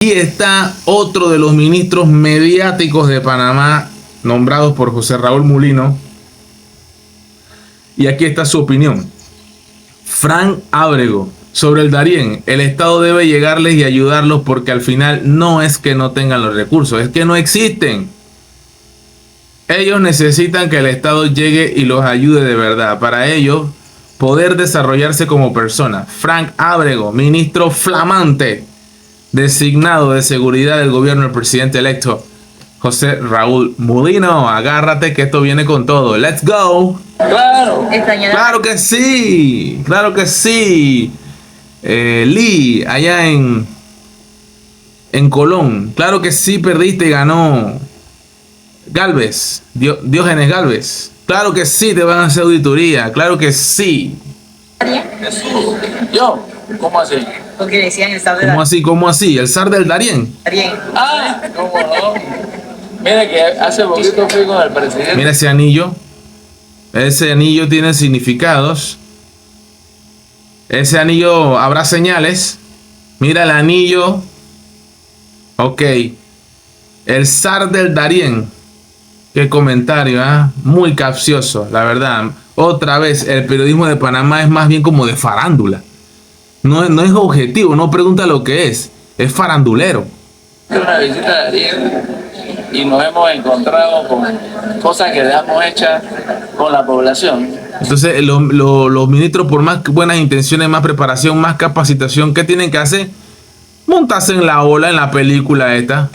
Y está otro de los ministros mediáticos de Panamá, nombrados por José Raúl Mulino. Y aquí está su opinión. Frank Ábrego, sobre el Darién. El Estado debe llegarles y ayudarlos porque al final no es que no tengan los recursos, es que no existen. Ellos necesitan que el Estado llegue y los ayude de verdad. Para ello, poder desarrollarse como persona. Frank Ábrego, ministro flamante designado de seguridad del gobierno del presidente electo José Raúl Mulino. Agárrate que esto viene con todo. Let's go. Claro. Claro que sí. Claro que sí. Lee, allá en Colón. Claro que sí, perdiste y ganó Galvez, Diógenes Galvez. Claro que sí, te van a hacer auditoría. Claro que sí. Jesús. Yo, ¿cómo así? Porque decían el zar del Darién. ¿Cómo así? ¿El zar del Darién? Ah, ¿cómo no? Mira que hace poquito fui con el presidente. Mira ese anillo. Ese anillo tiene significados. Ese anillo habrá señales. Mira el anillo. Ok. El zar del Darién. Qué comentario, ¿eh? Muy capcioso, la verdad. Otra vez, el periodismo de Panamá es más bien como de farándula. No es objetivo, no pregunta lo que es farandulero. Una visita de Darién y nos hemos encontrado con cosas que dejamos hechas con la población. Entonces, los ministros, por más buenas intenciones, más preparación, más capacitación, ¿qué tienen que hacer? Montarse en la ola, en la película esta.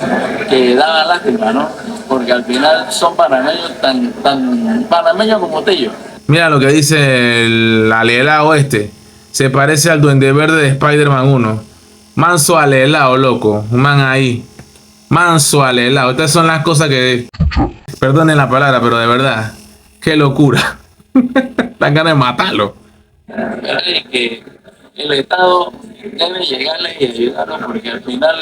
Que daba lástima, ¿no? Porque al final son panameños tan panameños como Tello. Mira lo que dice el alelao este. Se parece al Duende Verde de Spider-Man 1. Manso alelao, loco. Un man ahí. Manso alelao. Estas son las cosas que... Perdonen la palabra, pero de verdad. Qué locura. Dan ganas de matarlo. Es que el Estado debe llegarles y ayudarlos porque al final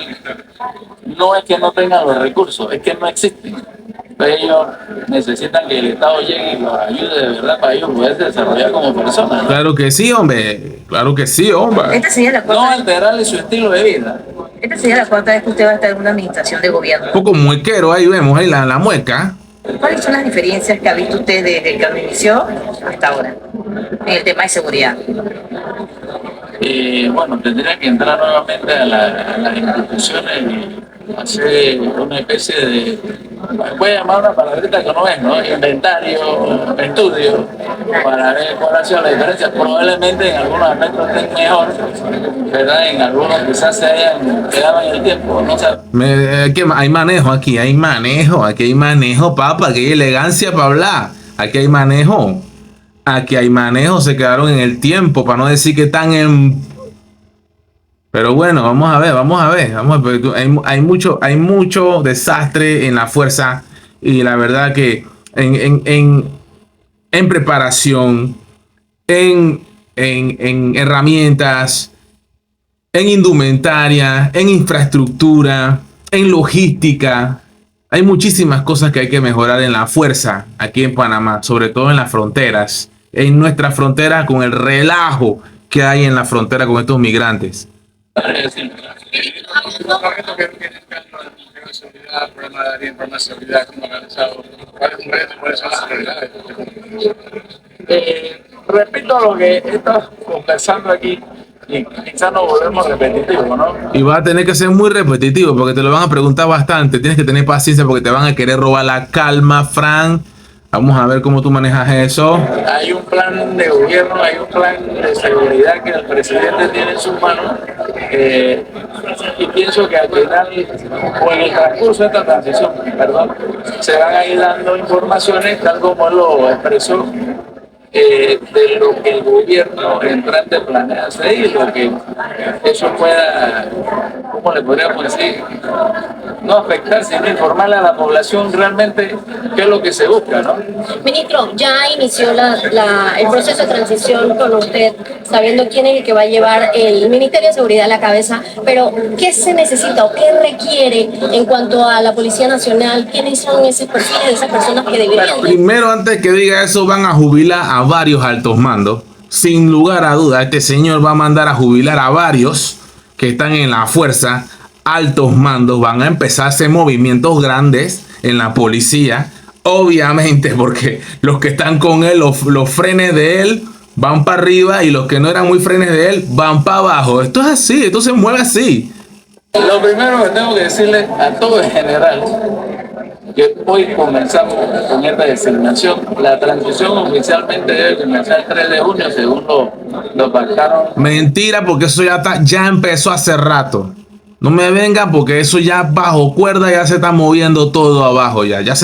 no es que no tengan los recursos, es que no existen. Ellos necesitan que el Estado llegue y los ayude de verdad para ellos poderse desarrollar como personas, ¿no? Claro que sí, hombre. Claro que sí, hombre. Esta sería la No cuarta, alterarle su estilo de vida. esta sería la cuarta vez que usted va a estar en una administración de gobierno. Un poco muequero, ahí vemos, ahí la mueca. ¿Cuáles son las diferencias que ha visto usted desde que lo inició hasta ahora en el tema de seguridad? Bueno, tendría que entrar nuevamente a las instituciones y hacer una especie de, voy a llamar una palabrita que no es, ¿no? Inventario, estudio, para ver cuál ha sido la diferencia. Probablemente en algunos aspectos estén mejor, ¿verdad? En algunos quizás se hayan quedado en el tiempo, no sé. Hay manejo aquí, hay manejo, papá, aquí hay elegancia para hablar, aquí hay manejo. Aquí hay manejo, se quedaron en el tiempo, para no decir que están en... Pero bueno, vamos a ver. Hay mucho desastre en la fuerza y la verdad que en preparación, en herramientas, en indumentaria, en infraestructura, en logística. Hay muchísimas cosas que hay que mejorar en la fuerza aquí en Panamá, sobre todo en las fronteras. En nuestra frontera, con el relajo que hay en la frontera con estos migrantes. Repito lo que he estado conversando aquí y quizás nos volvemos repetitivos, ¿no? Y va a tener que ser muy repetitivo porque te lo van a preguntar bastante. Tienes que tener paciencia porque te van a querer robar la calma, Fran. Vamos a ver cómo tú manejas eso. Hay un plan de gobierno, hay un plan de seguridad que el presidente tiene en sus manos y pienso que al final, o en el transcurso de esta transición, se van a ir dando informaciones tal como él lo expresó de lo que el gobierno entrante planea hacer y lo que eso pueda, ¿cómo le podríamos decir? No afectar, sino informarle a la población realmente qué es lo que se busca, ¿no? Ministro, ya inició el proceso de transición con usted, sabiendo quién es el que va a llevar el Ministerio de Seguridad a la cabeza, pero ¿qué se necesita o qué requiere en cuanto a la Policía Nacional? ¿Quiénes son esos perfiles de esas personas que deberían? Primero, antes que diga eso, van a jubilar a varios altos mandos. Sin lugar a duda, este señor va a mandar a jubilar a varios que están en la fuerza altos mandos van a empezar a hacer movimientos grandes en la policía, obviamente, porque los que están con él, los frenes de él van para arriba y los que no eran muy frenes de él van para abajo. Esto es así, esto se mueve así. Lo primero que tengo que decirle a todo en general, que hoy comenzamos con esta designación. La transición oficialmente debe comenzar el 3 de junio, según lo pactaron. Mentira, porque eso ya empezó hace rato. No me vengan porque eso ya bajo cuerda ya se está moviendo todo abajo ya. Ya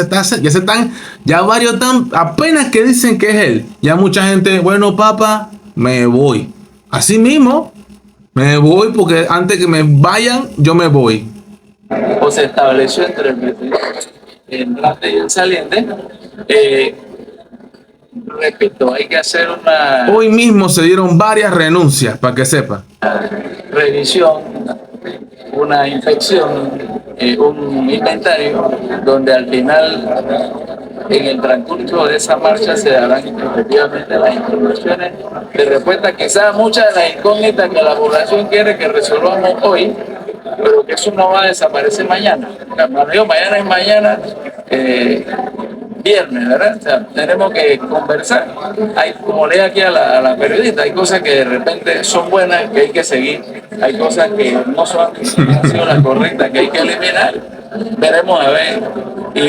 varios están, apenas que dicen que es él. Ya mucha gente, bueno papá, me voy. Así mismo, me voy porque antes que me vayan, yo me voy. O se estableció entre el presidente entrante y el saliente. Repito, hay que hacer una Hoy mismo se dieron varias renuncias, para que sepa. revisión, una inspección, un inventario, donde al final, en el transcurso de esa marcha, se darán efectivamente las informaciones de respuesta. Quizás muchas de las incógnitas que la población quiere que resolvamos hoy, pero que eso no va a desaparecer mañana. Cuando digo mañana es mañana, viernes, ¿verdad? O sea, tenemos que conversar. Hay, como leí aquí a la periodista, hay cosas que de repente son buenas, que hay que seguir. Hay cosas que no han sido las correctas, que hay que eliminar. Veremos a ver. Y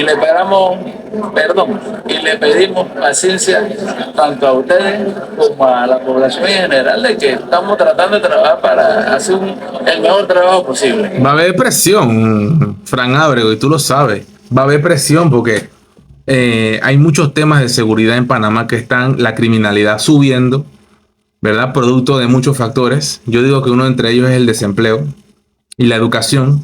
le pedimos paciencia tanto a ustedes como a la población en general, de que estamos tratando de trabajar para hacer el mejor trabajo posible. Va a haber presión, Fran Ábrego, y tú lo sabes. Va a haber presión porque hay muchos temas de seguridad en Panamá que están, la criminalidad subiendo, ¿verdad? Producto de muchos factores. Yo digo que uno entre ellos es el desempleo y la educación.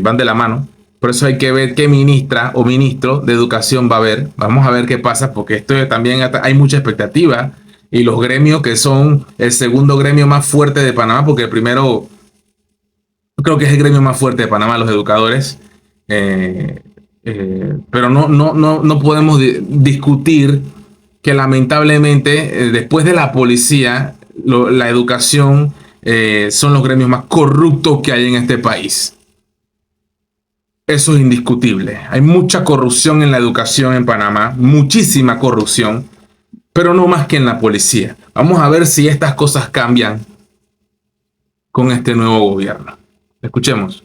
Van de la mano. Por eso hay que ver qué ministra o ministro de educación va a haber. Vamos a ver qué pasa, porque esto también hay mucha expectativa. Y los gremios que son el segundo gremio más fuerte de Panamá, porque el primero creo que es el gremio más fuerte de Panamá, los educadores. Pero no podemos discutir que lamentablemente después de la policía, la educación son los gremios más corruptos que hay en este país. Eso es indiscutible. Hay mucha corrupción en la educación en Panamá, muchísima corrupción, pero no más que en la policía. Vamos a ver si estas cosas cambian con este nuevo gobierno. Escuchemos.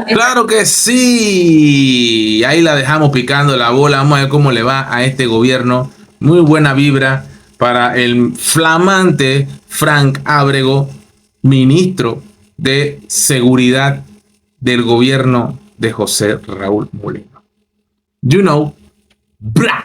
Claro que sí. Ahí la dejamos picando la bola. Vamos a ver cómo le va a este gobierno. Muy buena vibra para el flamante Frank Ábrego, ministro de Seguridad del gobierno de José Raúl Mulino. You know, blah.